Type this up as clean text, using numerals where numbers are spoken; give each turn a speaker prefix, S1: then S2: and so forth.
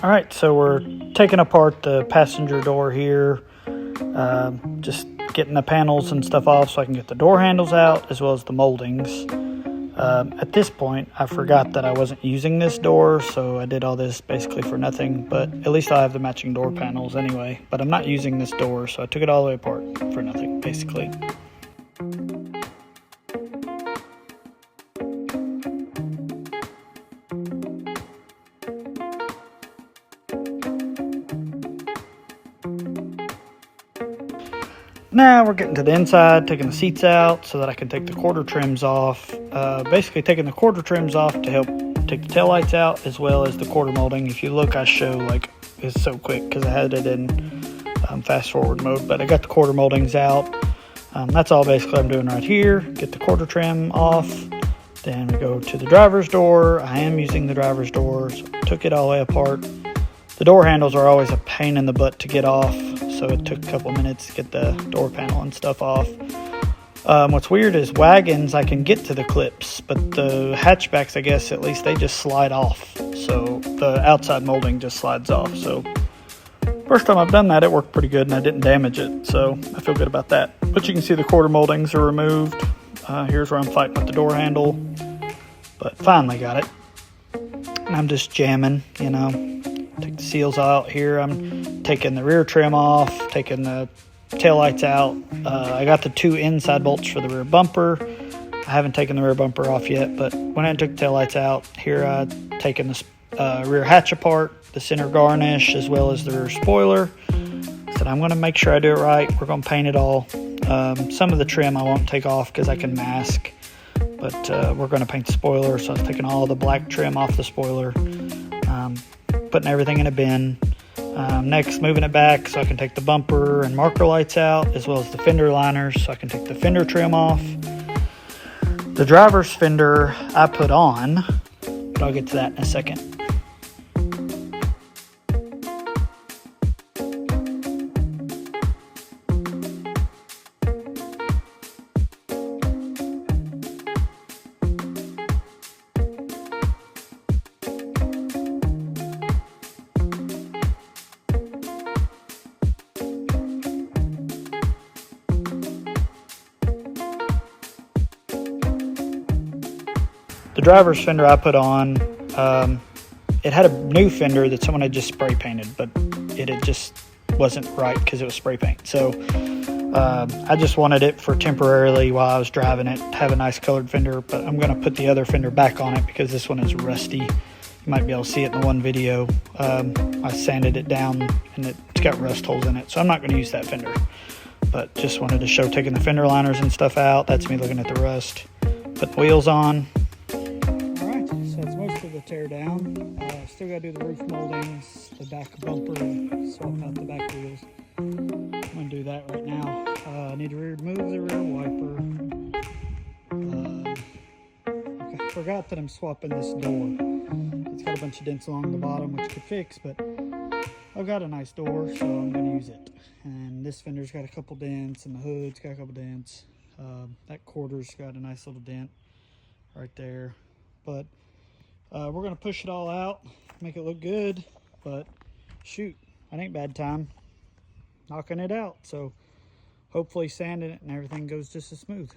S1: All right, so we're taking apart the passenger door here, just getting the panels and stuff off so I can get the door handles out as well as the moldings. At this point, I forgot that I wasn't using this door, so I did all this basically for nothing, but at least I'll have the matching door panels anyway. But I'm not using this door, so I took it all the way apart for nothing, basically. Now we're getting to the inside, taking the seats out so that I can take the quarter trims off. Basically taking the quarter trims off to help take the taillights out as well as the quarter molding. If you look, I show like it's so quick because I had it in fast forward mode, but I got the quarter moldings out. That's all basically I'm doing right here. Get the quarter trim off. Then we go to the driver's door. I am using the driver's door, so took it all the way apart. The door handles are always a pain in the butt to get off, so it took a couple minutes to get the door panel and stuff off. What's weird is wagons, I can get to the clips, but the hatchbacks, I guess, at least they just slide off. So the outside molding just slides off. So first time I've done that, it worked pretty good and I didn't damage it. So I feel good about that. But you can see the quarter moldings are removed. Here's where I'm fighting with the door handle, but finally got it. And I'm just jamming, you know. Take the seals out here. I'm taking the rear trim off, taking the taillights out. I got the 2 inside bolts for the rear bumper. I haven't taken the rear bumper off yet, but when I took the taillights out, here I've taken the rear hatch apart, the center garnish, as well as the rear spoiler. So I'm going to make sure I do it right. We're going to paint it all. Some of the trim I won't take off because I can mask, but we're going to paint the spoiler, so I was taking all the black trim off the spoiler. Putting everything in a bin. Next, moving it back so I can take the bumper and marker lights out, as well as the fender liners, so I can take the fender trim off. The driver's fender I put on, but I'll get to that in a second. The driver's fender I put on, it had a new fender that someone had just spray painted, but it just wasn't right because it was spray paint. So I just wanted it for temporarily while I was driving it, to have a nice colored fender, but I'm going to put the other fender back on it because this one is rusty. You might be able to see it in the one video. I sanded it down and it's got rust holes in it, so I'm not going to use that fender. But just wanted to show taking the fender liners and stuff out. That's me looking at the rust. Put the wheels on. Tear down. Still got to do the roof moldings, the back bumper, swap out the back wheels. I'm going to do that right now. I need to remove the rear wiper. I forgot that I'm swapping this door. It's got a bunch of dents along the bottom, which could fix, but I've got a nice door, so I'm going to use it. And this fender's got a couple dents, and the hood's got a couple dents. That quarter's got a nice little dent right there. But we're going to push it all out, make it look good, but shoot, that ain't bad time knocking it out. So hopefully sanding it and everything goes just as smooth.